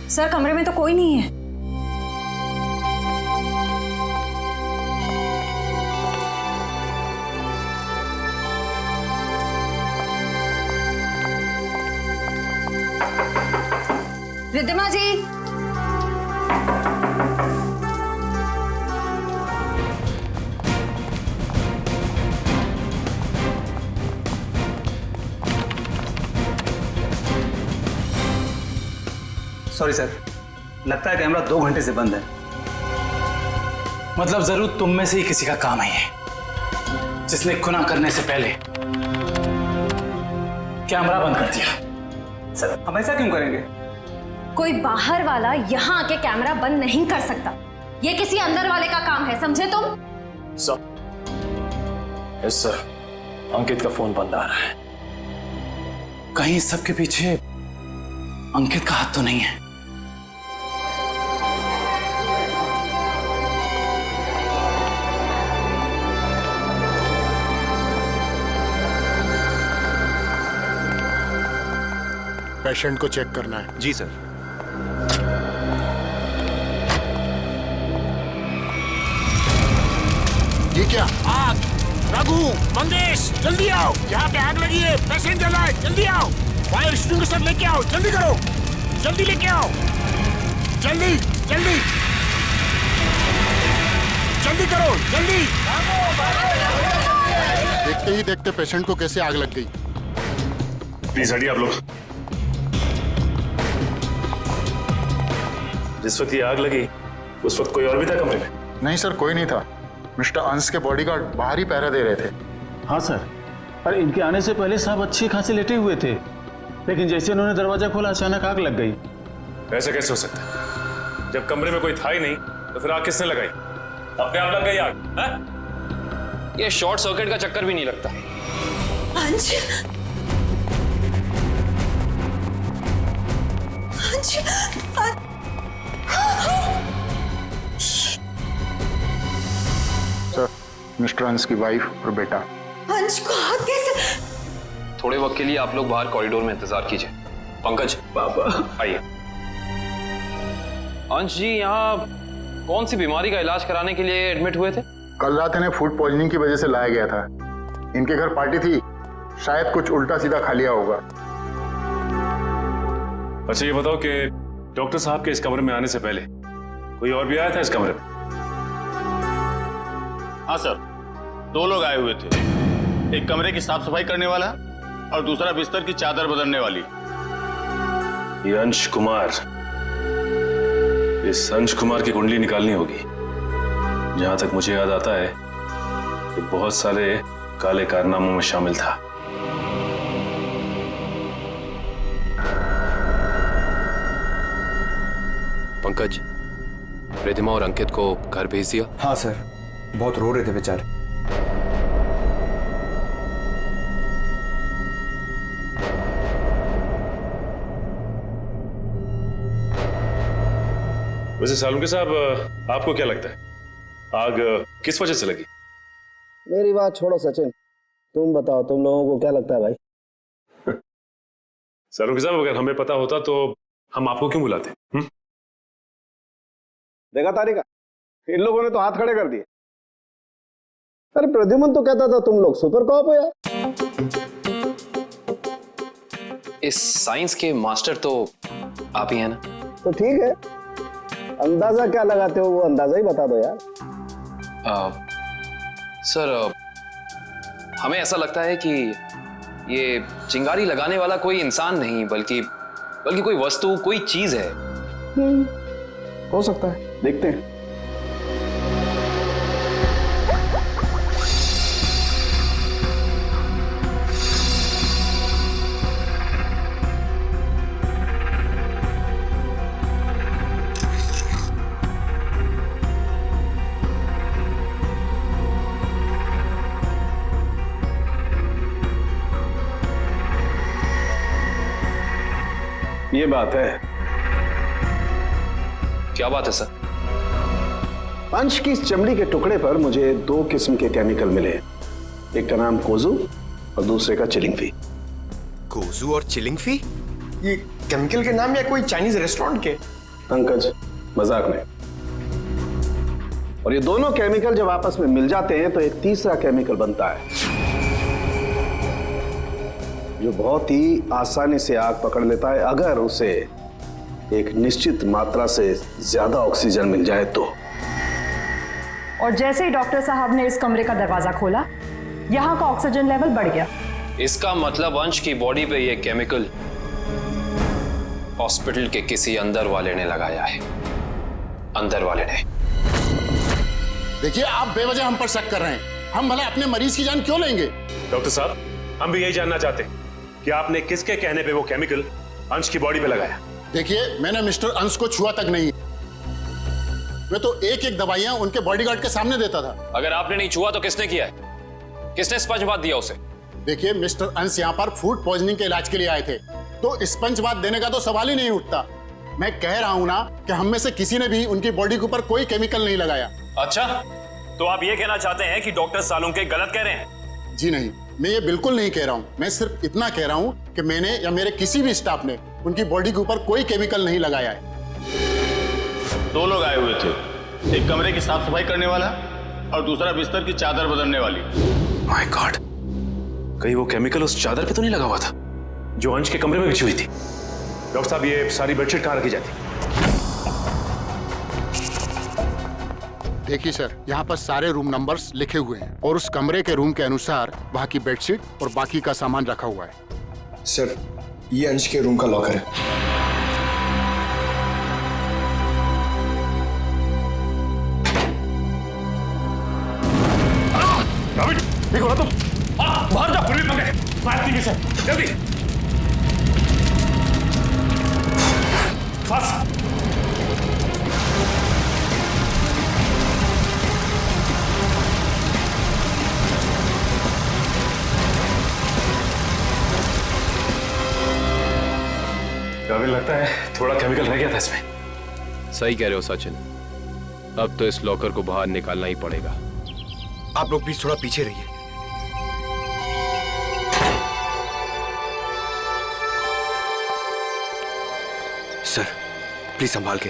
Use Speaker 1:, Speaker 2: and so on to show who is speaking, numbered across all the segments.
Speaker 1: Sir कमरे में तो कोई नहीं है। रिद्धिमा जी,
Speaker 2: सॉरी सर, लगता है कैमरा 2 घंटे से बंद है।
Speaker 3: मतलब जरूर तुम में से ही किसी का काम है ये, जिसने खुना करने से पहले कैमरा बंद कर दिया।
Speaker 2: सर हम ऐसा क्यों करेंगे?
Speaker 1: कोई बाहर वाला यहाँ आके कैमरा बंद नहीं कर सकता। ये किसी अंदर वाले का काम है, समझे तुम?
Speaker 4: यस सर, अंकित का फोन बंद आ रहा है।
Speaker 3: कहीं इस सब के पीछे अंकित का हाथ तो नहीं है?
Speaker 5: पेशेंट को चेक करना है।
Speaker 6: जी सर।
Speaker 5: ये क्या? आग! रघु, मंगेश, जल्दी आओ, यहाँ पे आग लगी है, पेशेंट जला है, जल्दी आओ, फायर एक्सटिंग्विशर लेके आओ, जल्दी करो, जल्दी लेके आओ, जल्दी जल्दी जल्दी करो, जल्दी। देखते ही देखते पेशेंट को कैसे आग लग गई।
Speaker 4: प्लीज हटिए आप लोग। जिस वक्त ये आग लगी उस वक्त कोई और भी था कमरे में?
Speaker 5: नहीं सर, कोई नहीं था। मिस्टर अंश के बॉडीगार्ड बाहर ही पहरा दे रहे थे।
Speaker 7: हाँ सर, अरे इनके आने से पहले साहब अच्छे खासे लेटे हुए थे, लेकिन जैसे उन्होंने दरवाजा खोला अचानक आग लग गई।
Speaker 4: ऐसा कैसे हो सकता है? जब कमरे में कोई था ही नहीं तो फिर आग किसने लगाई? अपने आप लग गई आग? है?
Speaker 6: ये शॉर्ट सर्किट का चक्कर भी नहीं लगता।
Speaker 1: अंश, अंश,
Speaker 5: सर, मिस्टर अंश की वाइफ और बेटा।
Speaker 1: अंश को हाथ कैसे?
Speaker 6: थोड़े वक्त के लिए आप लोग बाहर कॉरिडोर में इंतजार कीजिए। पंकज, पापा आइए। अंश जी यहाँ कौन सी बीमारी का इलाज कराने के लिए एडमिट हुए थे?
Speaker 5: कल रात इन्हें फूड पॉइजनिंग की वजह से लाया गया था। इनके घर पार्टी थी, शायद कुछ उल्टा सीधा खा लिया होगा।
Speaker 4: अच्छा ये बताओ कि डॉक्टर साहब के इस कमरे में आने से पहले कोई और भी आया था इस कमरे में?
Speaker 7: हाँ सर, 2 लोग आए हुए थे, एक कमरे की साफ सफाई करने वाला और दूसरा बिस्तर की चादर बदलने वाली।
Speaker 4: ये अंश कुमार, इस अंश कुमार की कुंडली निकालनी होगी। जहां तक मुझे याद आता है कि बहुत सारे काले कारनामों में शामिल था।
Speaker 6: पंकज, रिद्धिमा और अंकित को घर भेज दिया?
Speaker 8: हाँ सर, बहुत रो रहे थे बेचारे।
Speaker 4: वैसे सालुंके साहब, आपको क्या लगता है आग किस वजह से लगी?
Speaker 9: मेरी बात छोड़ो सचिन, तुम बताओ, तुम लोगों को क्या लगता है भाई?
Speaker 4: सालुंके साहब, अगर हमें पता होता तो हम आपको क्यों बुलाते?
Speaker 9: देखा तारिका, इन लोगों ने तो हाथ खड़े कर दिए। अरे प्रद्युमन तो कहता था तुम लोग सुपर कॉप हो यार।
Speaker 6: इस साइंस के मास्टर तो आप ही हैं ना?
Speaker 9: तो ठीक है, अंदाजा क्या लगाते हो वो अंदाजा ही बता दो यार।
Speaker 6: सर, हमें ऐसा लगता है कि ये चिंगारी लगाने वाला कोई इंसान नहीं बल्कि कोई वस्तु, कोई चीज है।
Speaker 9: हो सकता है, देखते हैं। ये बात है।
Speaker 6: क्या बात है सर?
Speaker 9: अंश की इस चमड़ी के टुकड़े पर मुझे 2 किस्म के केमिकल मिले। एक का नाम कोजू और दूसरे का चिलिंगफी।
Speaker 8: कोजू और चिलिंगफी? ये केमिकल के नाम या कोई चाइनीज रेस्टोरेंट के?
Speaker 9: पंकज, मजाक नहीं। और ये दोनों केमिकल जब आपस में मिल जाते हैं तो एक तीसरा केमिकल बनता है जो बहुत ही आसानी से आग पकड़ लेता है अगर उसे एक निश्चित मात्रा से ज्यादा ऑक्सीजन मिल जाए तो।
Speaker 10: और जैसे ही डॉक्टर साहब ने इस कमरे का दरवाजा खोला, यहाँ का ऑक्सीजन लेवल बढ़ गया।
Speaker 6: इसका मतलब अंश की बॉडी पे ये केमिकल हॉस्पिटल के किसी अंदर वाले ने लगाया है। अंदर वाले ने।
Speaker 5: देखिए, आप बेवजह हम पर शक कर रहे हैं। हम भला अपने मरीज की जान क्यों लेंगे?
Speaker 4: डॉक्टर साहब, हम भी यही जानना चाहते हैं कि आपने किसके कहने पे वो केमिकल अंश की बॉडी पे लगाया।
Speaker 5: देखिए, मैंने मिस्टर अंश को छुआ तक नहीं। मैं तो एक एक दवाइयां उनके बॉडीगार्ड के सामने देता था।
Speaker 6: अगर आपने नहीं छुआ तो किसने किया है? किसने स्पंज बाथ दिया उसे?
Speaker 5: देखिए, मिस्टर अंश यहाँ पर फूड पॉइजनिंग के इलाज के लिए आए थे, तो स्पंज बाथ देने का तो सवाल ही नहीं उठता। मैं कह रहा हूँ ना कि हम में से किसी ने भी उनकी बॉडी के ऊपर कोई केमिकल नहीं लगाया।
Speaker 4: अच्छा, तो आप ये कहना चाहते हैं कि डॉक्टर सालुंके गलत कह रहे हैं?
Speaker 5: जी नहीं, मैं ये बिल्कुल नहीं कह रहा हूँ। मैं सिर्फ इतना कह रहा हूँ कि मैंने या मेरे किसी भी स्टाफ ने उनकी बॉडी के ऊपर कोई केमिकल नहीं लगाया है।
Speaker 7: 2 लोग आए हुए थे, एक कमरे की साफ सफाई करने वाला और दूसरा बिस्तर की चादर बदलने वाली।
Speaker 4: माय गॉड, कहीं वो केमिकल उस चादर पे तो नहीं लगा हुआ था जो अंश के कमरे में बिछी हुई थी? डॉक्टर साहब, ये सारी बेडशीट कहाँ रखी जाती?
Speaker 5: देखिए सर, यहाँ पर सारे रूम नंबर्स लिखे हुए हैं और उस कमरे के रूम के अनुसार वहाँ की बेडशीट और बाकी का सामान रखा हुआ है।
Speaker 8: सर, ये अंश के रूम का लॉकर है।
Speaker 4: ठीक हो ना तुम? बाहर जाओ, फिर भी पकड़े। फायर एक्सटिंग्विशर, जल्दी। फास्ट। काबिल लगता है थोड़ा केमिकल रह गया था इसमें।
Speaker 11: सही कह रहे हो सचिन, अब तो इस लॉकर को बाहर निकालना ही पड़ेगा।
Speaker 8: आप लोग प्लीज थोड़ा पीछे रहिए। सर, प्लीज संभाल के।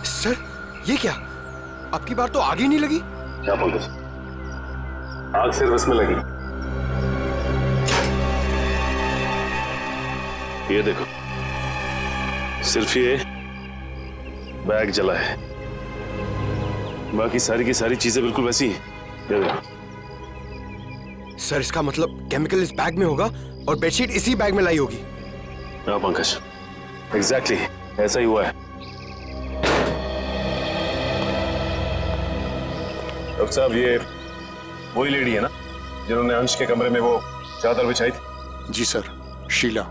Speaker 8: सर, ये क्या? आपकी बार तो आग ही नहीं लगी।
Speaker 4: क्या बोलते? आग सिर्फ इसमें लगी। ये देखो, सिर्फ ये बैग जला है, बाकी सारी की सारी चीजें बिल्कुल वैसी हैं। ये देखो।
Speaker 8: सर, इसका मतलब केमिकल इस बैग में होगा और बेडशीट इसी बैग में लाई होगी।
Speaker 4: हाँ पंकज, एग्जैक्टली ऐसा ही हुआ है। डॉक्टर साहब, ये वही लेडी है ना जिन्होंने अंश के कमरे में वो चादर बिछाई थी?
Speaker 5: जी सर, शीला।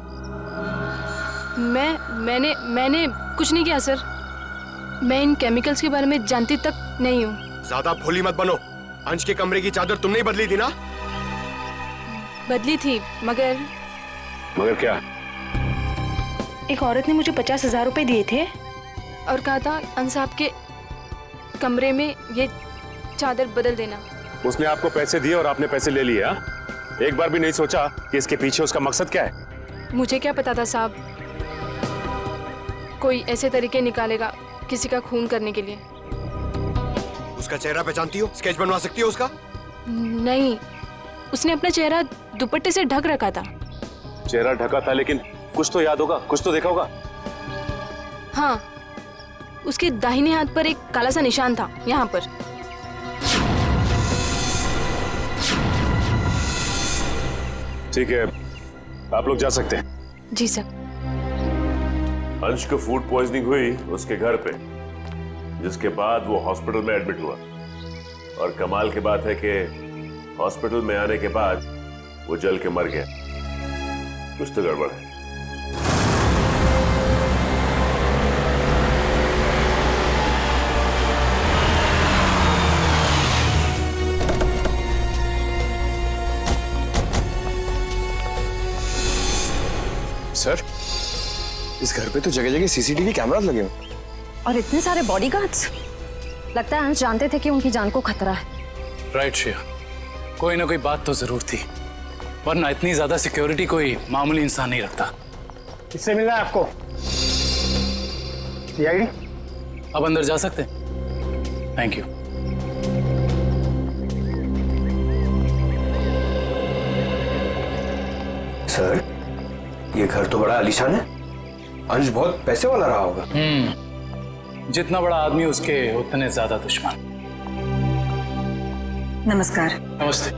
Speaker 12: मैंने कुछ नहीं किया सर। मैं इन केमिकल्स के बारे में जानती तक नहीं हूँ।
Speaker 8: ज्यादा भोली मत बनो। अंश के कमरे की चादर तुमने ही बदली थी ना?
Speaker 12: बदली थी, मगर
Speaker 4: क्या?
Speaker 12: एक औरत ने मुझे 50,000 रुपए दिए थे और कहा था अंश साहब के कमरे में ये चादर बदल देना।
Speaker 4: उसने आपको पैसे दिए और आपने पैसे ले लिए? हाँ? एक बार भी नहीं सोचा कि इसके पीछे उसका मकसद क्या है?
Speaker 12: मुझे क्या पता था साहब, कोई ऐसे तरीके निकालेगा किसी का खून करने के लिए।
Speaker 8: उसका चेहरा पहचानती हो? स्केच बनवा सकती हो उसका?
Speaker 12: नहीं, उसने अपना चेहरा दुपट्टे से ढक रखा था।
Speaker 4: चेहरा ढका था, लेकिन कुछ तो याद होगा, कुछ तो देखा होगा।
Speaker 12: हाँ, उसके दाहिने हाथ पर एक काला सा निशान था, यहाँ पर।
Speaker 4: ठीक है, आप लोग जा सकते हैं।
Speaker 12: जी सर।
Speaker 13: अंश को फूड पॉइजनिंग हुई उसके घर पे, जिसके बाद वो हॉस्पिटल में एडमिट हुआ। और कमाल की बात है कि हॉस्पिटल में आने के बाद वो जल के मर गया। कुछ तो गड़बड़ है।
Speaker 3: सर, इस घर पे तो जगह जगह सीसीटीवी कैमरास लगे हैं।
Speaker 1: और इतने सारे बॉडीगार्ड्स। लगता है अंश जानते थे कि उनकी जान को खतरा है।
Speaker 3: राइट श्रेया, कोई ना कोई बात तो जरूर थी, वरना इतनी ज्यादा सिक्योरिटी कोई मामूली इंसान नहीं रखता।
Speaker 2: किससे मिला है आपको? सीआईडी?
Speaker 3: अब अंदर जा सकते हैं? Thank you.
Speaker 8: सर, ये घर तो बड़ा आलीशान है। अंश बहुत पैसे वाला रहा होगा।
Speaker 3: जितना बड़ा आदमी उसके उतने ज्यादा दुश्मन।
Speaker 10: नमस्कार।
Speaker 3: नमस्ते।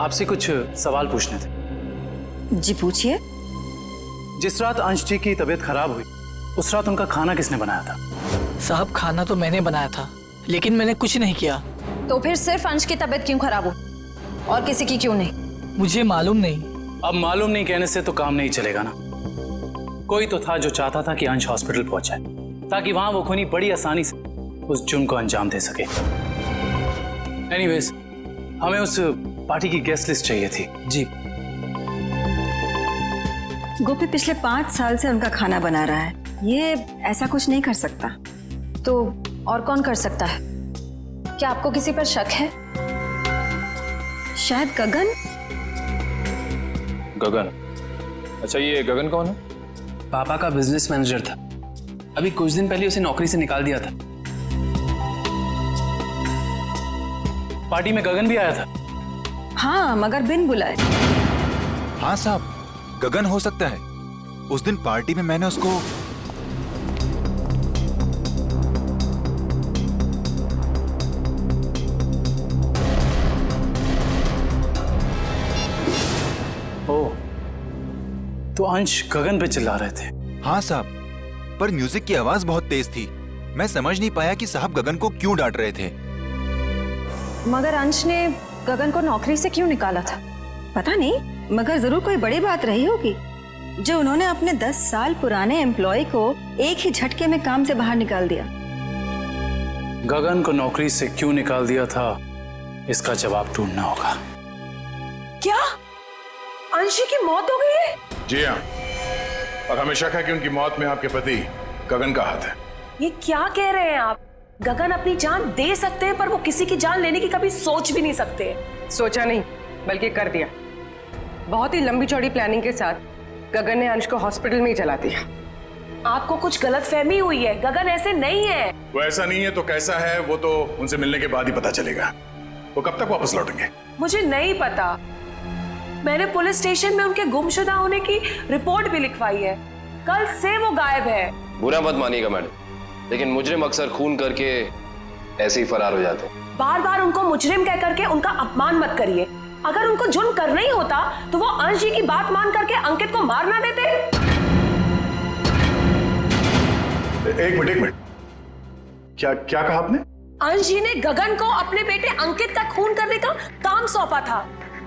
Speaker 3: आपसे कुछ सवाल पूछने थे।
Speaker 10: जी पूछिए।
Speaker 3: जिस रात अंश जी की तबीयत खराब हुई, उस रात उनका खाना किसने बनाया था?
Speaker 14: साहब, खाना तो मैंने बनाया था, लेकिन मैंने कुछ नहीं किया।
Speaker 1: तो फिर सिर्फ अंश की तबीयत क्यों खराब हो और किसी की क्यों नहीं?
Speaker 14: मुझे मालूम नहीं।
Speaker 3: अब मालूम नहीं कहने से तो काम नहीं चलेगा ना। कोई तो था जो चाहता था कि अंश हॉस्पिटल पहुंच जाए, ताकि वहां वो खूनी बड़ी आसानी से उस जुर्म को अंजाम दे सके। एनीवेज, हमें उस पार्टी की गेस्ट लिस्ट चाहिए थी। जी।
Speaker 10: गोपी पिछले 5 साल से उनका खाना बना रहा है, ये ऐसा कुछ नहीं कर सकता।
Speaker 1: तो और कौन कर सकता है? क्या आपको किसी पर शक है?
Speaker 10: शायद गगन।
Speaker 11: गगन? अच्छा, ये गगन कौन है?
Speaker 6: पापा का बिजनेस मैनेजर था। अभी कुछ दिन पहले उसे नौकरी से निकाल दिया था।
Speaker 3: पार्टी में गगन भी आया था?
Speaker 10: हाँ, मगर बिन बुलाए।
Speaker 15: हाँ साहब, गगन हो सकता है। उस दिन पार्टी में मैंने उसको
Speaker 3: तो अंश गगन पे चिल्ला रहे थे?
Speaker 15: हाँ साहब, पर म्यूजिक की आवाज बहुत तेज थी। मैं समझ नहीं पाया कि साहब गगन को क्यों डांट रहे थे।
Speaker 1: मगर अंश ने गगन को नौकरी से क्यों निकाला था?
Speaker 10: पता नहीं, मगर जरूर कोई बड़ी बात रही होगी जो उन्होंने अपने 10 साल पुराने एम्प्लॉय को एक ही झटके में काम से बाहर निकाल दिया।
Speaker 3: गगन को नौकरी से क्यों निकाल दिया था, इसका जवाब ढूंढना होगा।
Speaker 16: क्या अंशी की मौत हो गई है?
Speaker 4: जी हाँ, और हमें शक है कि उनकी मौत में आपके पति गगन का हाथ है।
Speaker 16: ये क्या कह रहे हैं आप? गगन अपनी जान दे सकते हैं, पर वो किसी की जान लेने की कभी सोच भी नहीं सकते।
Speaker 17: सोचा नहीं, बल्कि कर दिया। बहुत ही लंबी चौड़ी प्लानिंग के साथ गगन ने अंश को हॉस्पिटल में ही जला दिया।
Speaker 16: आपको कुछ गलतफहमी हुई है, गगन ऐसे नहीं है।
Speaker 4: वो ऐसा नहीं है तो कैसा है, वो तो उनसे मिलने के बाद ही पता चलेगा। वो कब तक वापस लौटेंगे?
Speaker 16: मुझे नहीं पता। मैंने पुलिस स्टेशन में उनके गुमशुदा होने की रिपोर्ट भी लिखवाई है। कल से वो गायब है।
Speaker 6: बुरा मत मानिएगा मैडम, लेकिन मुजरिम अक्सर खून करके ऐसे ही फरार हो जाते हैं।
Speaker 16: बार बार उनको मुजरिम कह करके उनका अपमान मत करिए। अगर उनको जुर्म करना ही होता तो वो अंश जी की बात मान करके अंकित को मार ना देते।
Speaker 4: एक मिनट, क्या कहा आपने?
Speaker 16: अंश जी ने गगन को अपने बेटे अंकित का खून करने का काम सौंपा था,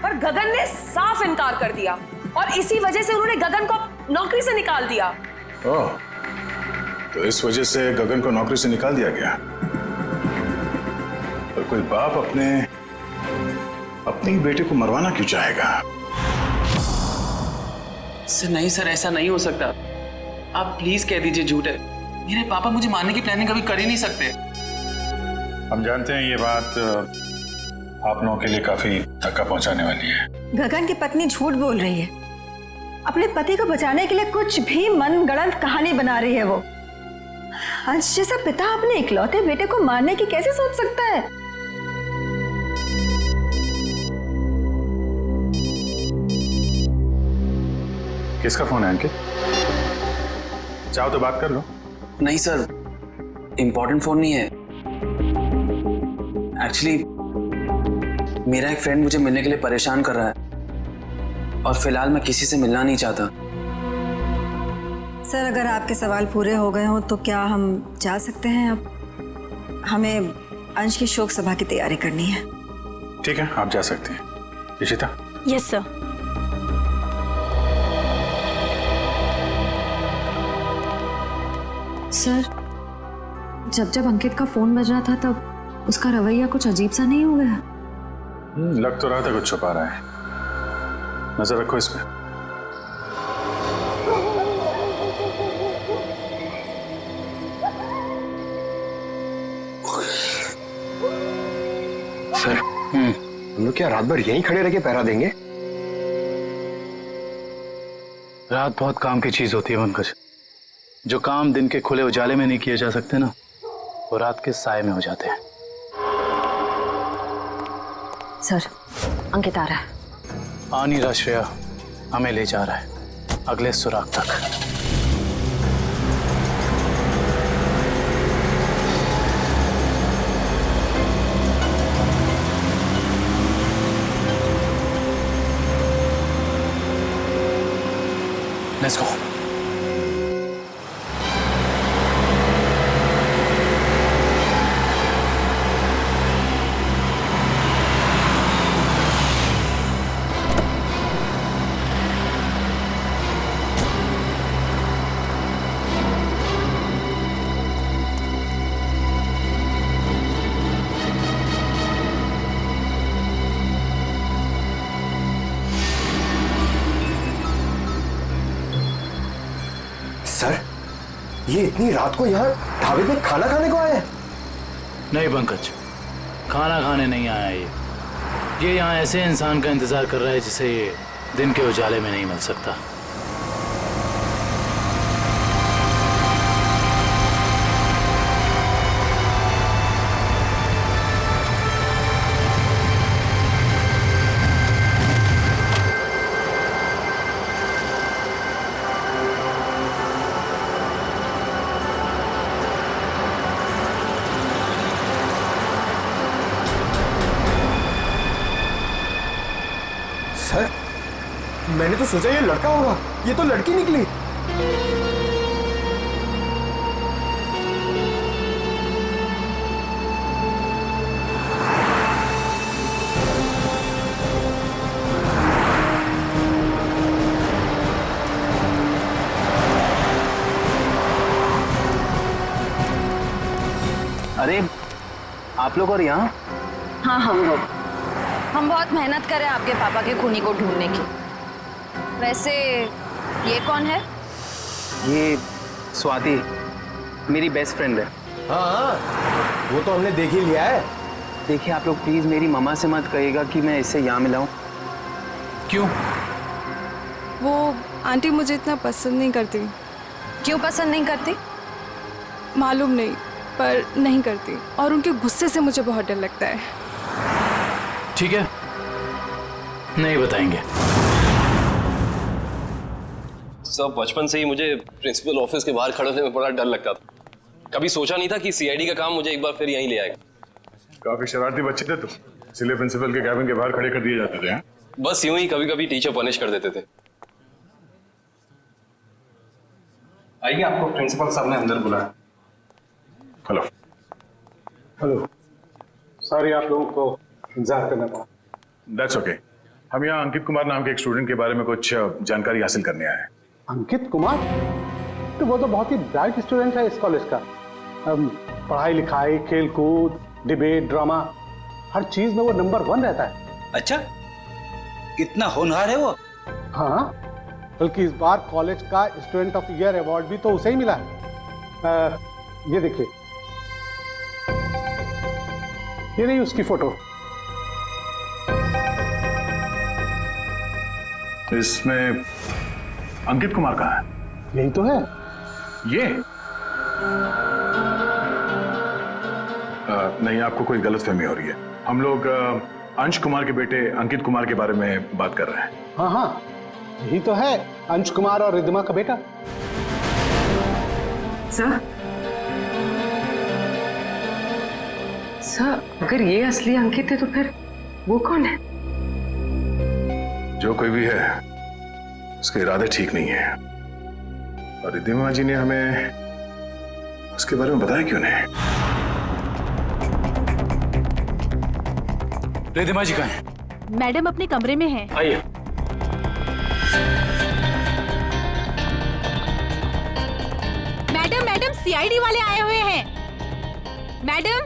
Speaker 16: पर गगन ने साफ इनकार कर दिया और इसी वजह से उन्होंने गगन को नौकरी से निकाल दिया।
Speaker 4: ओह, तो इस वजह से गगन को नौकरी से निकाल दिया गया। और कोई बाप अपने ही बेटे को मरवाना क्यों चाहेगा?
Speaker 6: सर नहीं सर, ऐसा नहीं हो सकता। आप प्लीज कह दीजिए झूठ है। मेरे पापा मुझे मारने की प्लानिंग कभी कर ही नहीं सकते।
Speaker 4: हम जानते हैं ये बात आप लोगों के लिए काफी धक्का पहुंचाने वाली है।
Speaker 10: गगन की पत्नी झूठ बोल रही है। अपने पति को बचाने के लिए कुछ भी मनगढ़ंत कहानी बना रही है वो। अंश जैसा पिता अपने इकलौते बेटे को मारने की कैसे सोच सकता है?
Speaker 4: किसका फोन है अंकित? चाहो तो बात कर लो।
Speaker 6: नहीं सर, इंपॉर्टेंट फोन नहीं है। एक्चुअली मेरा एक फ्रेंड मुझे मिलने के लिए परेशान कर रहा है और फिलहाल मैं किसी से मिलना नहीं चाहता।
Speaker 10: सर, अगर आपके सवाल पूरे हो गए हो तो क्या हम जा सकते हैं? अब हमें अंश की शोक सभा की तैयारी करनी है।
Speaker 4: ठीक है, आप जा सकते हैं। इशिता।
Speaker 12: Yes sir.
Speaker 1: सर, जब जब अंकित का फोन बज रहा था तब उसका रवैया कुछ अजीब सा नहीं हो गया?
Speaker 4: लग तो रहा था कुछ छुपा रहा है। नजर रखो इस पे।
Speaker 8: सर, हम लोग क्या रात भर यहीं खड़े रह के पहरा देंगे?
Speaker 3: रात बहुत काम की चीज होती है पंकज। जो काम दिन के खुले उजाले में नहीं किए जा सकते ना, वो रात के साए में हो जाते हैं।
Speaker 1: सर, अंकित आ रहा है।
Speaker 3: आ नहीं रहा श्रेया, हमें ले जा रहा है अगले सुराग तक। Let's go.
Speaker 8: सर, ये इतनी रात को यहाँ ढाबे पे खाना खाने को आया है?
Speaker 3: नहीं पंकज, खाना खाने नहीं आया ये यहाँ ऐसे इंसान का इंतजार कर रहा है जिसे ये दिन के उजाले में नहीं मिल सकता।
Speaker 8: सर, मैंने तो सोचा ये लड़का होगा, ये तो लड़की निकली।
Speaker 2: अरे आप लोग और यहाँ?
Speaker 1: हाँ, हम बहुत मेहनत करें आपके पापा के खूनी को ढूंढने की। वैसे ये कौन है?
Speaker 2: ये स्वाति, मेरी बेस्ट फ्रेंड है।
Speaker 8: हाँ, वो तो हमने देख ही लिया है।
Speaker 2: देखिए आप लोग प्लीज मेरी मम्मा से मत कहिएगा कि मैं इससे यहाँ मिलाऊं।
Speaker 3: क्यों?
Speaker 12: वो आंटी मुझे इतना पसंद नहीं करती।
Speaker 1: क्यों पसंद नहीं करती?
Speaker 12: मालूम नहीं, पर नहीं करती। और उनके गुस्से से मुझे बहुत डर लगता है।
Speaker 3: ठीक है, नहीं बताएंगे।
Speaker 6: सब बचपन से ही मुझे प्रिंसिपल ऑफिस के बाहर खड़े होने में बड़ा डर लगता था। कभी सोचा नहीं था कि सीआईडी का काम मुझे एक बार फिर यहीं ले आएगा।
Speaker 4: काफी शरारती बच्चे थे तुम, इसलिए प्रिंसिपल के कैबिन के बाहर खड़े कर दिए जाते थे। हैं?
Speaker 6: बस यूं ही कभी कभी टीचर पनिश कर देते थे।
Speaker 2: आइए, आपको प्रिंसिपल साहब ने अंदर बुलाया।
Speaker 4: हेलो।
Speaker 9: हेलो, सॉरी आप लोगों को इंतजार करना पड़ा।
Speaker 4: That's okay. हम यहाँ अंकित कुमार नाम के एक स्टूडेंट के बारे में कुछ जानकारी हासिल करने आए हैं।
Speaker 9: अंकित कुमार? तो वो तो बहुत ही ब्राइट स्टूडेंट है इस कॉलेज का। पढ़ाई लिखाई, खेल कूद, डिबेट, ड्रामा, हर चीज में वो नंबर 1 रहता है।
Speaker 2: अच्छा, इतना होनहार है वो?
Speaker 9: हाँ, बल्कि इस बार कॉलेज का स्टूडेंट ऑफ ईयर अवार्ड भी तो उसे ही मिला है। ये देखिए, ये नहीं उसकी फोटो।
Speaker 4: इसमें अंकित कुमार कहाँ है?
Speaker 9: यही तो है।
Speaker 4: ये नहीं, आपको कोई गलतफहमी हो रही है। हम लोग अंश कुमार के बेटे अंकित कुमार के बारे में बात कर रहे हैं।
Speaker 9: हाँ हाँ, यही तो है, अंश कुमार और रिद्धिमा का बेटा।
Speaker 17: सर, अगर ये असली अंकित है तो फिर वो कौन है?
Speaker 4: जो कोई भी है, उसके इरादे ठीक नहीं है। और रिद्धिमा जी ने हमें उसके बारे में बताया क्यों नहीं?
Speaker 3: रिधिमा जी कहाँ हैं?
Speaker 12: मैडम अपने कमरे में हैं।
Speaker 3: आइए।
Speaker 12: मैडम सीआईडी वाले आए हुए हैं। मैडम।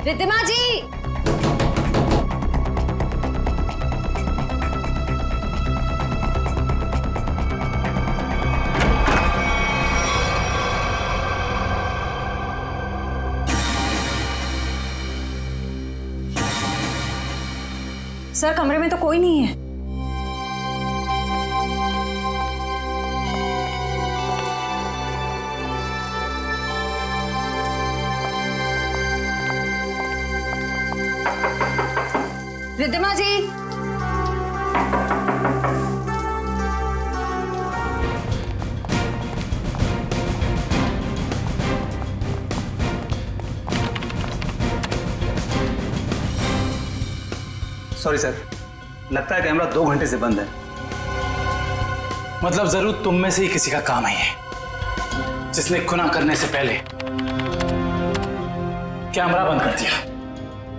Speaker 1: रिधिमा जी।
Speaker 10: सर कमरे में तो कोई नहीं है।
Speaker 1: रिधिमा जी।
Speaker 2: सॉरी सर, लगता है कैमरा 2 घंटे से बंद है।
Speaker 3: मतलब जरूर तुम में से ही किसी का काम है ये, जिसने गुनाह करने से पहले कैमरा बंद कर दिया।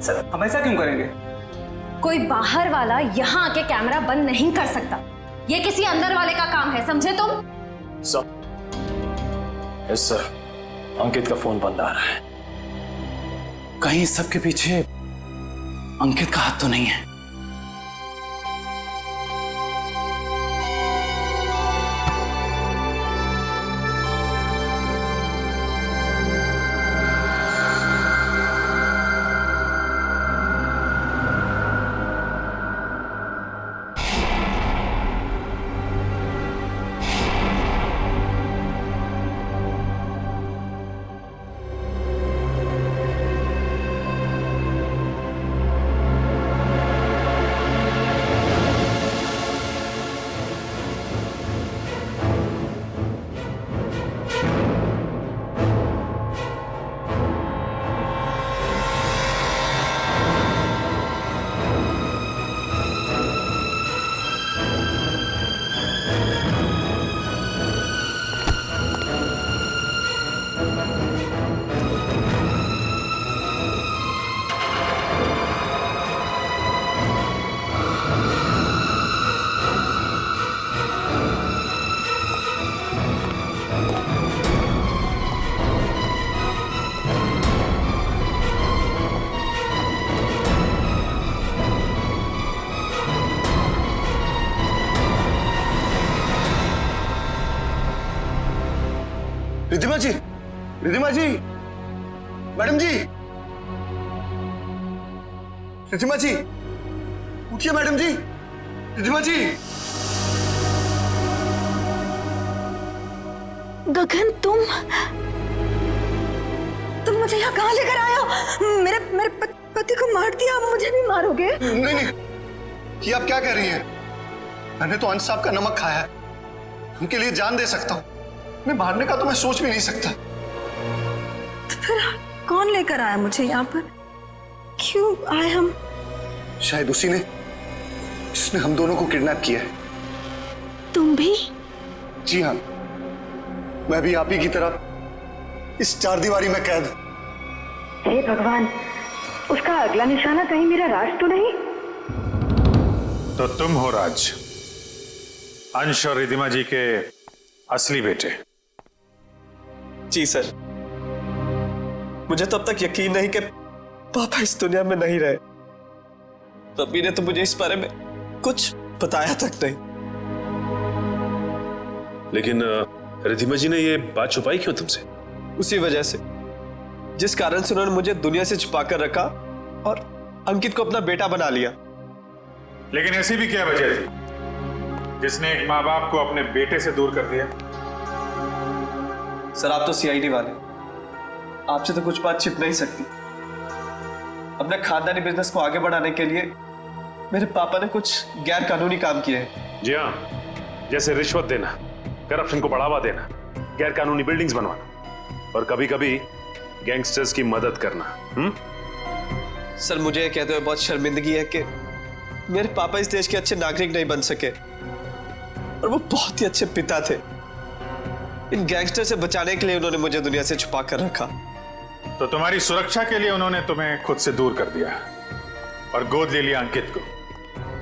Speaker 2: सर हम ऐसा क्यों करेंगे?
Speaker 1: कोई बाहर वाला यहाँ आके कैमरा बंद नहीं कर सकता। ये किसी अंदर वाले का काम है, समझे तुम?
Speaker 11: यस सर, अंकित का फोन बंद आ रहा है।
Speaker 3: कहीं इस सब के पीछे अंकित का हाथ तो नहीं है?
Speaker 8: रिधिमा जी, रिधिमा जी, मैडम जी, रिधिमा जी, उठिए मैडम जी, रिधिमा जी।
Speaker 10: गगन तुम मुझे यहाँ कहाँ लेकर आए हो? मेरे पति को मार दिया, आप मुझे भी मारोगे?
Speaker 8: नहीं नहीं, ये आप क्या कह रही हैं? मैंने तो अंश साहब का नमक खाया है, उनके लिए जान दे सकता हूँ। मैं मारने का तो मैं सोच भी नहीं सकता।
Speaker 10: तो फिर कौन लेकर आया मुझे यहाँ पर? क्यों आए हम?
Speaker 8: शायद उसी ने जिसने हम दोनों को किडनैप किया है।
Speaker 10: तुम भी?
Speaker 8: जी हाँ, मैं भी आप ही की तरह इस चारदीवारी में कैद हूं।
Speaker 10: हे भगवान, उसका अगला निशाना कहीं मेरा राज तो नहीं?
Speaker 4: तो तुम हो राज, अंश और रिधिमा जी के असली बेटे।
Speaker 18: जी सर, मुझे तो अब तक यकीन नहीं कि पापा इस दुनिया में नहीं रहे। रब्बी ने तो मुझे इस बारे में कुछ बताया तक नहीं।
Speaker 4: लेकिन रिधिमा जी ने ये बात छुपाई क्यों तुमसे?
Speaker 18: उसी वजह से जिस कारण से उन्होंने मुझे दुनिया से छुपा कर रखा और अंकित को अपना बेटा बना लिया।
Speaker 4: लेकिन ऐसी भी क्या वजह थी जिसने एक माँ बाप को अपने बेटे से दूर कर दिया?
Speaker 18: सर आप तो सीआईडी वाले, आपसे तो कुछ बात छिप नहीं सकती। अपने खानदानी बिजनेस को आगे बढ़ाने के लिए मेरे पापा ने कुछ गैर कानूनी काम किए हैं।
Speaker 4: जी हाँ, जैसे रिश्वत देना, करप्शन को बढ़ावा देना, गैर कानूनी बिल्डिंग्स बनवाना और कभी कभी गैंगस्टर्स की मदद करना।
Speaker 18: सर मुझे ये कहते हुए बहुत शर्मिंदगी है कि मेरे पापा इस देश के अच्छे नागरिक नहीं बन सके और वो बहुत ही अच्छे पिता थे। इन गैंगस्टर से बचाने के लिए उन्होंने मुझे दुनिया से छुपा कर रखा।
Speaker 7: तो तुम्हारी सुरक्षा के लिए उन्होंने तुम्हें खुद से दूर कर दिया और गोद ले लिया अंकित को,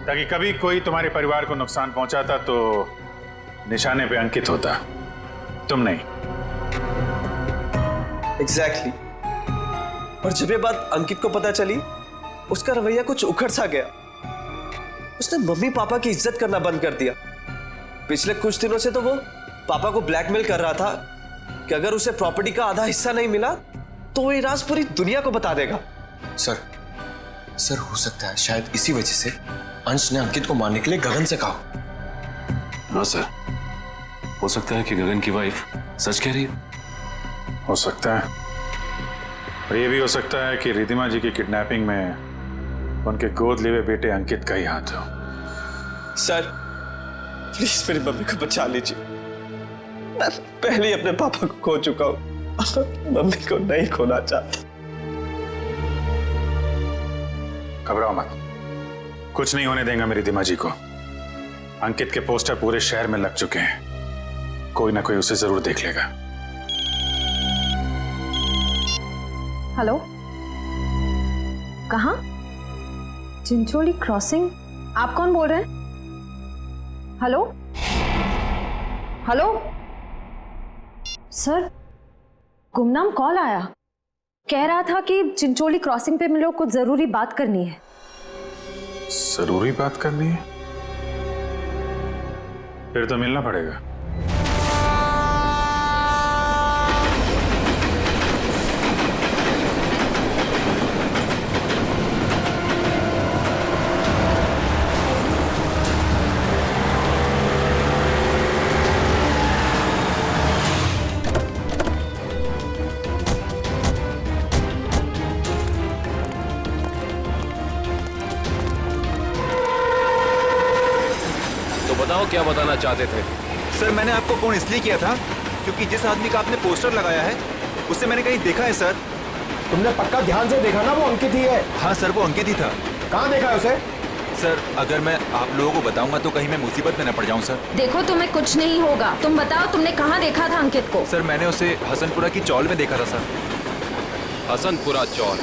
Speaker 7: ताकि कभी कोई तुम्हारे परिवार को नुकसान पहुंचाता तो निशाने पे अंकित होता, तुम नहीं।
Speaker 18: एग्जैक्टली। और जब ये बात अंकित को पता चली, उसका रवैया कुछ उखड़ सा गया। उसने मम्मी पापा की इज्जत करना बंद कर दिया। पिछले कुछ दिनों से तो वो पापा को ब्लैकमेल कर रहा था कि अगर उसे प्रॉपर्टी का आधा हिस्सा नहीं मिला तो वो ये राज पूरी दुनिया को बता देगा।
Speaker 19: सर हो सकता है शायद इसी वजह से अंश ने अंकित को मारने के लिए गगन से कहा।
Speaker 4: हाँ सर, हो सकता है कि गगन की वाइफ सच कह रही है।
Speaker 7: हो सकता है, और ये भी हो सकता है कि रिधिमा जी की किडनैपिंग में उनके गोद लिए हुए बेटे अंकित का ही हाथ हो।
Speaker 18: सर प्लीज मेरी मम्मी को बचा लीजिए। मैं पहले ही अपने पापा को खो चुका हूं, मम्मी को नहीं खोना चाहता।
Speaker 7: घबराओ मत, कुछ नहीं होने देंगे मेरी रिधिमा जी को। अंकित के पोस्टर पूरे शहर में लग चुके हैं, कोई ना कोई उसे जरूर देख लेगा।
Speaker 1: हेलो, कहाँ? चिंचोली क्रॉसिंग? आप कौन बोल रहे हैं? हेलो हेलो सर, गुमनाम कॉल आया, कह रहा था कि चिंचोली क्रॉसिंग पे मिलो, कुछ जरूरी बात करनी है।
Speaker 7: जरूरी बात करनी है? फिर तो मिलना पड़ेगा।
Speaker 11: बताओ क्या बताना चाहते थे?
Speaker 15: सर मैंने आपको फोन इसलिए किया था क्योंकि जिस आदमी का आपने पोस्टर लगाया है उससे मैंने कहीं देखा है सर।
Speaker 19: तुमने पक्का ध्यान से देखा ना? वो अंकित ही है।
Speaker 15: हाँ सर, वो अंकित ही था।
Speaker 19: कहाँ देखा है उसे?
Speaker 15: सर अगर मैं आप लोगों को बताऊंगा तो कहीं मैं मुसीबत में न पड़ जाऊं सर।
Speaker 1: देखो तुम्हें कुछ नहीं होगा, तुम बताओ तुमने कहाँ देखा था अंकित को?
Speaker 15: सर मैंने उसे हसनपुरा की चौल में देखा था सर।
Speaker 11: हसनपुरा चौल?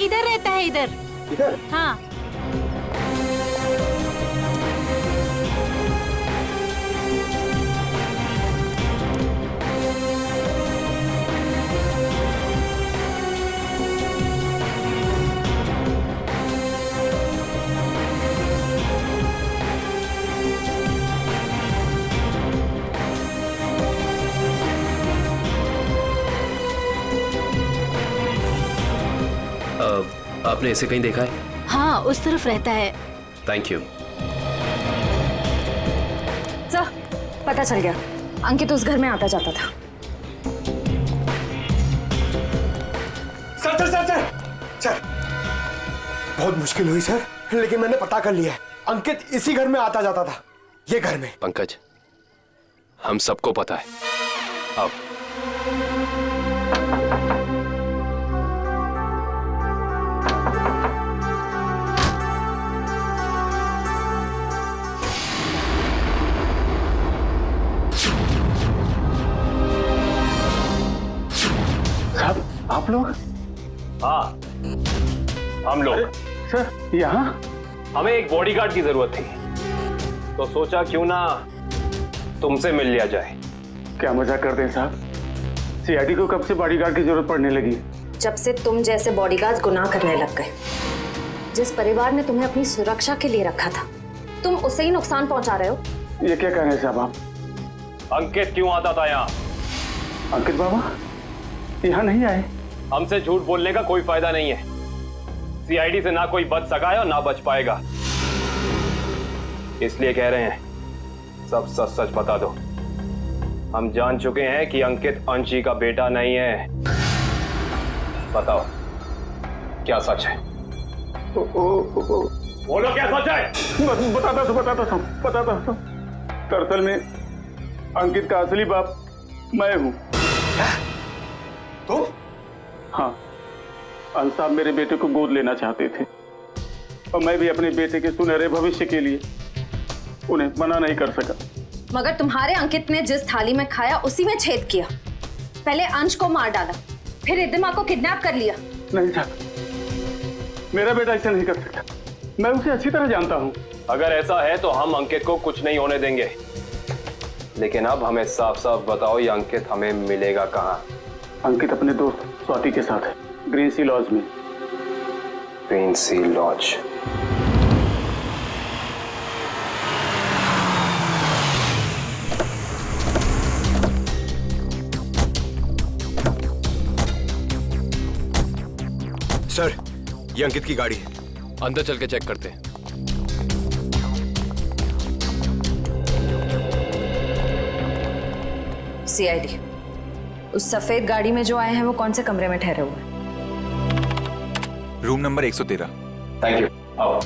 Speaker 12: इधर रहता है, इधर। हाँ।
Speaker 11: आपने इसे कहीं देखा है?
Speaker 12: हाँ, उस तरफ रहता है।
Speaker 11: Thank you.
Speaker 1: सर, पता चल गया, अंकित उस घर में आता जाता था।
Speaker 19: सर बहुत मुश्किल हुई सर, लेकिन मैंने पता कर लिया है, अंकित इसी घर में आता जाता था, ये घर में।
Speaker 11: पंकज, हम सबको पता है। अब
Speaker 9: आप लोग?
Speaker 11: हाँ, हम लोग।
Speaker 9: सर यहाँ?
Speaker 11: हमें एक बॉडीगार्ड की जरूरत थी, तो सोचा क्यों ना तुमसे मिल लिया जाए।
Speaker 9: क्या मजाक करते हैं साहब? सीआईडी को कब से बॉडीगार्ड की जरूरत पड़ने लगी?
Speaker 1: जब से तुम जैसे बॉडीगार्ड गुनाह करने लग गए। जिस परिवार ने तुम्हें अपनी सुरक्षा के लिए रखा था, तुम उसे ही नुकसान पहुंचा रहे हो।
Speaker 9: ये क्या कह रहे हैं साहब आप?
Speaker 11: अंकित क्यों आता था यहाँ?
Speaker 9: अंकित बाबा यहाँ नहीं आए।
Speaker 11: हमसे झूठ बोलने का कोई फायदा नहीं है। सीआईडी से ना कोई बच सका है और ना बच पाएगा, इसलिए कह रहे हैं सब सच सच बता दो। हम जान चुके हैं कि अंकित अंशी का बेटा नहीं है। बताओ क्या सच है? बोलो क्या सच है?
Speaker 9: बताता हूँ। दरअसल में
Speaker 20: अंकित का असली बाप मैं हूँ।
Speaker 19: तुम?
Speaker 20: हाँ, अंश साहब मेरे बेटे को गोद लेना चाहते थे और मैं भी अपने बेटे के सुनहरे भविष्य के लिए उन्हें मना नहीं कर सका।
Speaker 1: मगर तुम्हारे अंकित ने जिस थाली में खाया उसी में छेद किया। पहले अंश को मार डाला, फिर रिद्धिमा को किडनैप कर लिया।
Speaker 20: नहीं साहब, मेरा बेटा ऐसा नहीं कर सकता। मैं उसे अच्छी तरह जानता हूँ।
Speaker 11: अगर ऐसा है तो हम अंकित को कुछ नहीं होने देंगे, लेकिन अब हमें साफ साफ बताओ ये अंकित हमें मिलेगा कहाँ?
Speaker 20: अंकित अपने दोस्त स्वाति के साथ है, ग्रीन सी लॉज में।
Speaker 11: ग्रीन सी लॉज?
Speaker 15: सर, ये अंकित की गाड़ी है।
Speaker 11: अंदर चल के चेक करते हैं।
Speaker 1: सीआईडी, उस सफेद गाड़ी में जो आए हैं वो कौन से कमरे में ठहरे हुए हैं?
Speaker 15: Room number 113।
Speaker 11: Thank you. आओ।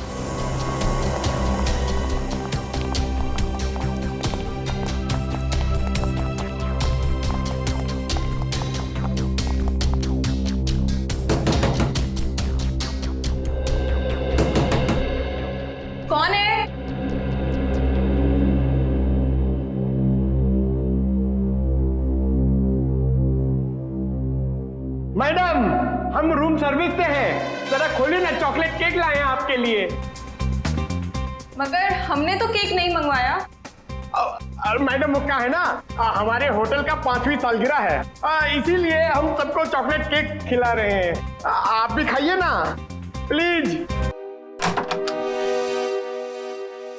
Speaker 16: कौन है?
Speaker 19: मैडम, हम रूम सर्विस से हैं। जरा खोलिए ना, चॉकलेट केक लाए हैं आपके लिए।
Speaker 12: मगर हमने तो केक नहीं मंगवाया।
Speaker 19: मैडम, वो क्या है ना, हमारे होटल का 5वीं सालगिरह है, इसीलिए हम सबको चॉकलेट केक खिला रहे हैं। आप भी खाइए ना प्लीज।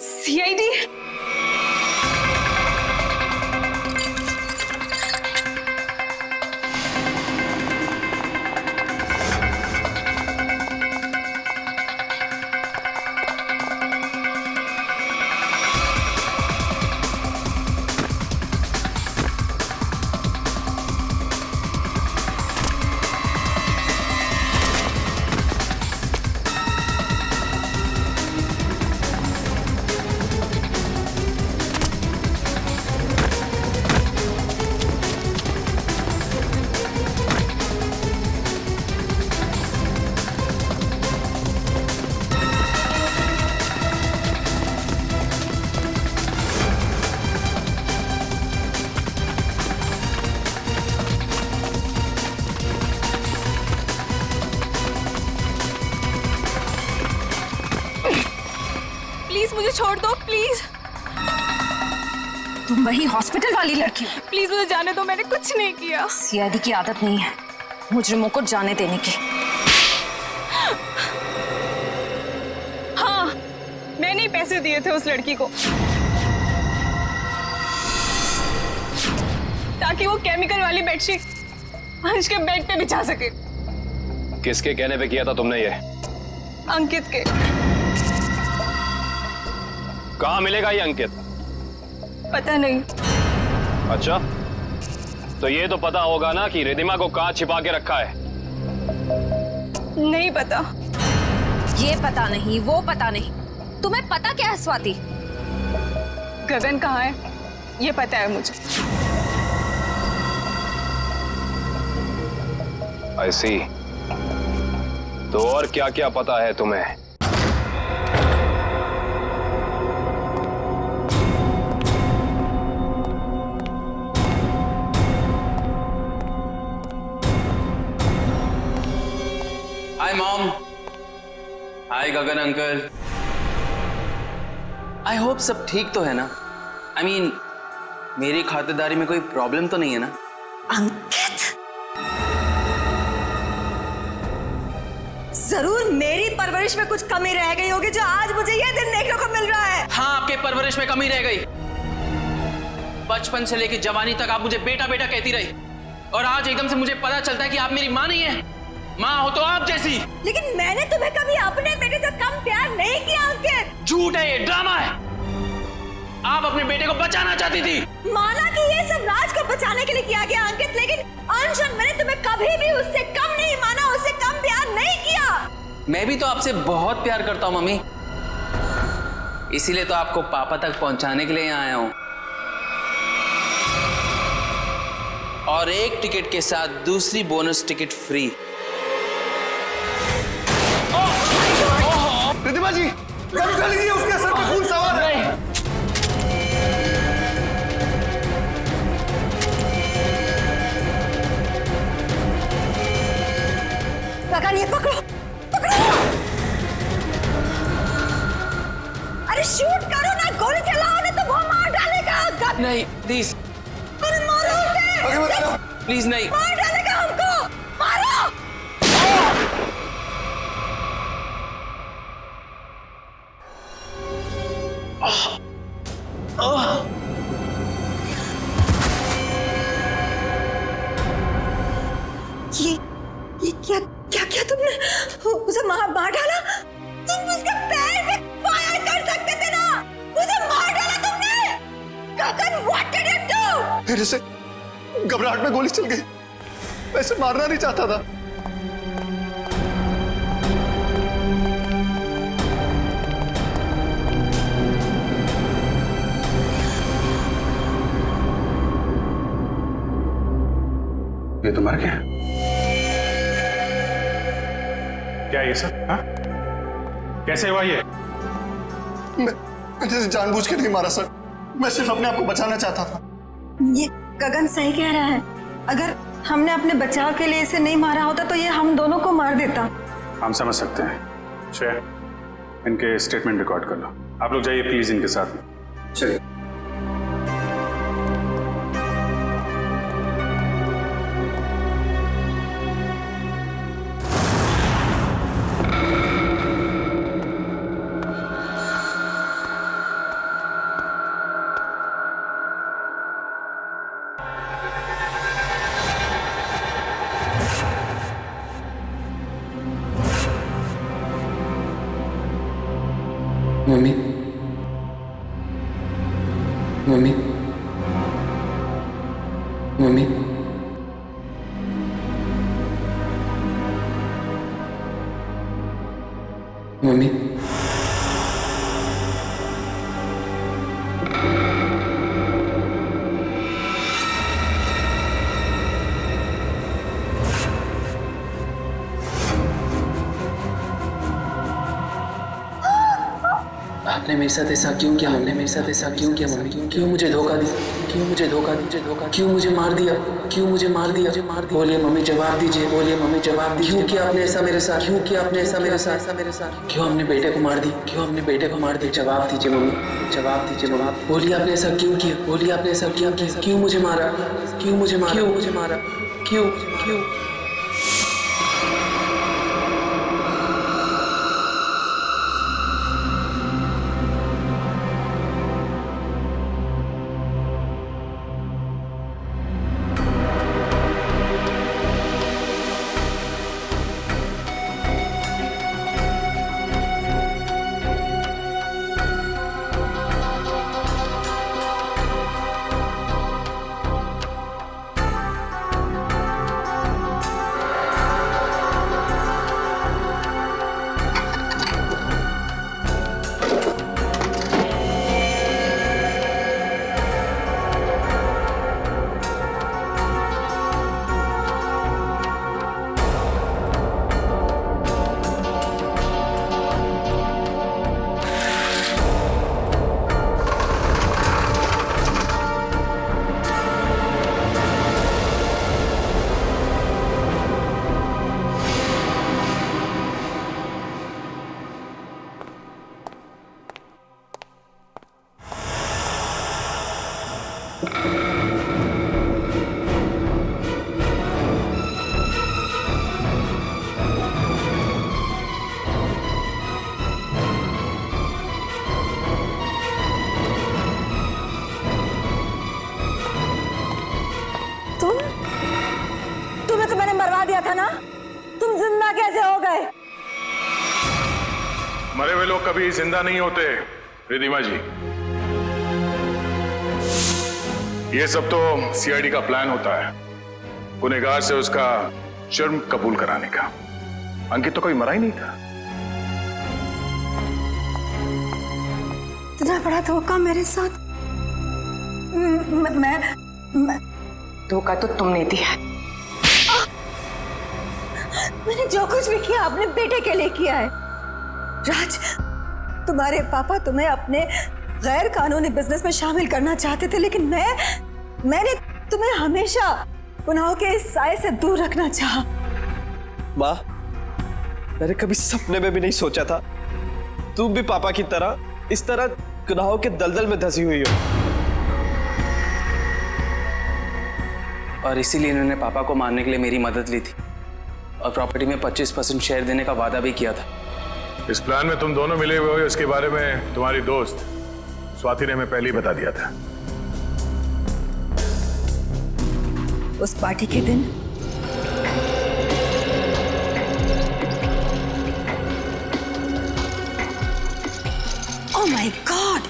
Speaker 12: सीआईडी? प्लीज मुझे छोड़ दो, प्लीज।
Speaker 1: तुम वही हॉस्पिटल वाली लड़की हो?
Speaker 12: प्लीज मुझे जाने दो, मैंने कुछ नहीं किया।
Speaker 1: सीआईडी की आदत नहीं है मुजरिमों को जाने देने की।
Speaker 12: हाँ, मैंने ही पैसे दिए थे उस लड़की को ताकि वो केमिकल वाली बेडशीट अंश के बेड पे बिछा सके।
Speaker 11: किसके कहने पे किया था तुमने ये?
Speaker 12: अंकित के।
Speaker 11: कहाँ मिलेगा ये अंकित?
Speaker 12: पता नहीं।
Speaker 11: अच्छा, तो ये तो पता होगा ना कि रिद्धिमा को कहाँ छिपा के रखा है?
Speaker 12: नहीं पता।
Speaker 1: ये पता नहीं, वो पता नहीं, तुम्हें पता क्या है स्वाति?
Speaker 12: गगन कहाँ है ये पता है मुझे।
Speaker 11: I see। तो और क्या क्या पता है तुम्हें?
Speaker 2: Hi mom. Hi Gagan uncle. I hope सब ठीक तो है ना? आई मीन, मेरी खातिरदारी में कोई प्रॉब्लम तो नहीं है ना?
Speaker 10: अंकित, जरूर मेरी परवरिश में कुछ कमी रह गई होगी जो आज मुझे यह दिन देखने को मिल रहा है।
Speaker 2: हाँ, आपके परवरिश में कमी रह गई। बचपन से लेकर जवानी तक आप मुझे बेटा बेटा कहती रही, और आज एकदम से मुझे पता चलता है कि आप मेरी माँ नहीं है। माँ हो तो आप जैसी।
Speaker 10: लेकिन मैंने तुम्हें कभी अपने बेटे से कम प्यार नहीं किया अंकित।
Speaker 2: झूठ है, ये ड्रामा है। आप अपने बेटे को बचाना चाहती थी।
Speaker 10: माना कि ये सब राज को बचाने के लिए किया गया अंकित, लेकिन अंश और मैंने तुम्हें कभी भी उससे कम नहीं माना, उससे कम प्यार नहीं किया।
Speaker 2: मैं भी तो आपसे बहुत प्यार करता हूँ मम्मी, इसीलिए तो आपको पापा तक पहुंचाने के लिए यहाँ आया हूँ। और एक टिकट के साथ दूसरी बोनस टिकट फ्री।
Speaker 8: रिद्धिमा जी, गन लीजिए, उसके सर पे खून सवार है।
Speaker 10: गगन, ये पकड़ो, पकड़ो। अरे शूट करो ना, गोली चलाओ ना, तो वो मार डालेगा।
Speaker 2: नहीं प्लीज,
Speaker 10: अरे मारो उसे।
Speaker 2: प्लीज नहीं,
Speaker 10: मार डालेगा हमको, मारो। ये क्या क्या क्या तुमने उसे मार डाला? तुम उसके पैर पे फायर कर सकते थे ना, उसे मार डाला तुमने। गगन, व्हाट डिड यू डू?
Speaker 8: मेरे से घबराहट में गोली चल गई, वैसे मारना नहीं चाहता था।
Speaker 7: ये तो मर गया क्या? ये सब हाँ? कैसे हुआ ये?
Speaker 8: मैंने जानबूझ के नहीं मारा सर, मैं सिर्फ अपने आप को बचाना चाहता था।
Speaker 10: ये गगन सही कह रहा है, अगर हमने अपने बचाव के लिए इसे नहीं मारा होता तो ये हम दोनों को मार देता।
Speaker 7: हम समझ सकते हैं। श्रेया, इनके स्टेटमेंट रिकॉर्ड कर लो। आप लोग जाइए प्लीज इनके साथ में। चलिए।
Speaker 2: मम्मी, मम्मी, मम्मी, मम्मी, आपने मेरे साथ ऐसा क्यों किया? हमने मेरे साथ ऐसा क्यों किया मम्मी? क्यों मुझे धोखा दी? क्यों मुझे धोखा दी? क्यों मुझे मार दिया? क्यों मुझे मार दिया? बोलिए मम्मी, जवाब दीजिए। बोलिए मम्मी, जवाब दीजिए। क्यों किया आपने ऐसा मेरे साथ? क्यों किया आपने ऐसा मेरे साथ? क्यों हमने बेटे को मार दी? क्यों हमने बेटे को मार दी? जवाब दीजिए मम्मी, जवाब दीजिए मम्मी। बोलिए आपने ऐसा क्यों किया? बोलिए आपने ऐसा क्यों किया? क्यों मुझे मारा? क्यों मुझे मारा? क्यों मुझे मारा? क्यों क्यों?
Speaker 10: तुम्हें तो मैंने मरवा दिया था ना, तुम जिंदा कैसे हो गए?
Speaker 7: मरे हुए लोग कभी जिंदा नहीं होते रिद्धिमा जी। ये सब तो सीआईडी का प्लान होता है, गुनहगार से उसका जुर्म कबूल कराने का। अंकित तो कोई मरा ही नहीं था।
Speaker 10: इतना बड़ा धोखा मेरे साथ।
Speaker 17: धोखा तो तुमने दिया है।
Speaker 10: मैंने जो कुछ भी किया अपने बेटे के लिए किया है। राज, तुम्हारे पापा तुम्हें अपने गैर कानूनी बिजनेस में शामिल करना चाहते थे, लेकिन मैंने तुम्हें हमेशा गुनाहों के इस साए से दूर रखना चाहा।
Speaker 18: माँ, मैंने कभी सपने में भी नहीं सोचा था तुम भी पापा की तरह इस तरह गुनाहों के दलदल में धंसी हुई हो।
Speaker 2: और इसीलिए इन्होंने पापा को मारने के लिए मेरी मदद ली थी और प्रॉपर्टी में 25% शेयर देने का वादा भी किया था।
Speaker 7: इस प्लान में तुम दोनों मिले हुए हो, इसके बारे में तुम्हारी दोस्त स्वाति ने हमें पहले ही बता दिया था।
Speaker 10: उस पार्टी के दिन ओह माय गॉड,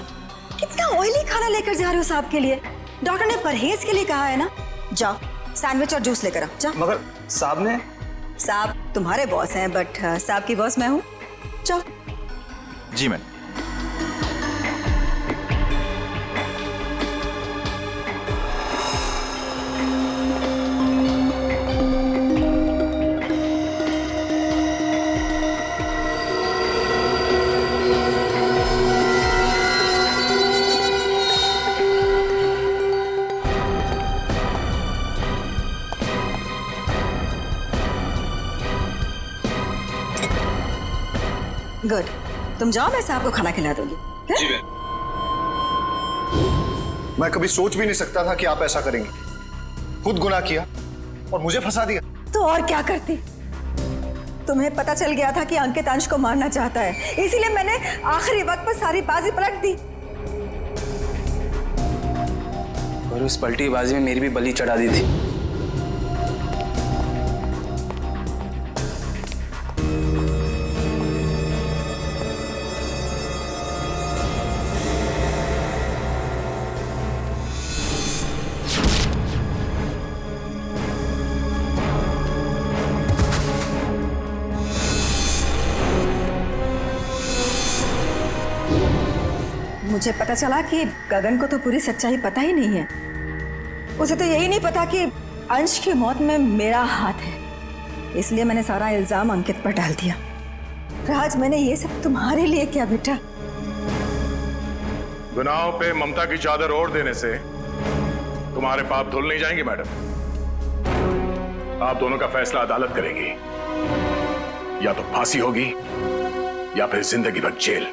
Speaker 10: कितना ऑयली खाना लेकर जा रहे हो साहब के लिए? डॉक्टर ने परहेज के लिए कहा है ना। जाओ सैंडविच और जूस लेकर आओ, जाओ।
Speaker 18: मगर साहब ने?
Speaker 10: साहब तुम्हारे बॉस हैं, बट साहब की बॉस मैं हूँ। जाओ।
Speaker 15: जी मैम।
Speaker 10: गुड, तुम जाओ, मैं साहब को खाना खिला दूंगी।
Speaker 8: जी मैं कभी सोच भी नहीं सकता था कि आप ऐसा करेंगे। खुद गुनाह किया और मुझे फंसा दिया।
Speaker 10: तो और क्या करती? तुम्हें पता चल गया था कि अंकित अंश को मारना चाहता है, इसीलिए मैंने आखिरी वक्त पर सारी बाजी पलट दी।
Speaker 2: और उस पलटी बाजी में मेरी भी बलि चढ़ा दी थी।
Speaker 10: मुझे पता चला कि गगन को तो पूरी सच्चाई पता ही नहीं है। उसे तो यही नहीं पता कि अंश की मौत में मेरा हाथ है, इसलिए मैंने सारा इल्जाम अंकित पर डाल दिया। राज, मैंने ये सब तुम्हारे लिए किया बेटा।
Speaker 7: गुनाहों पे ममता की चादर ओढ़ देने से तुम्हारे पाप धुल नहीं जाएंगे मैडम। आप दोनों का फैसला अदालत करेगी, या तो फांसी होगी या फिर जिंदगी भर जेल।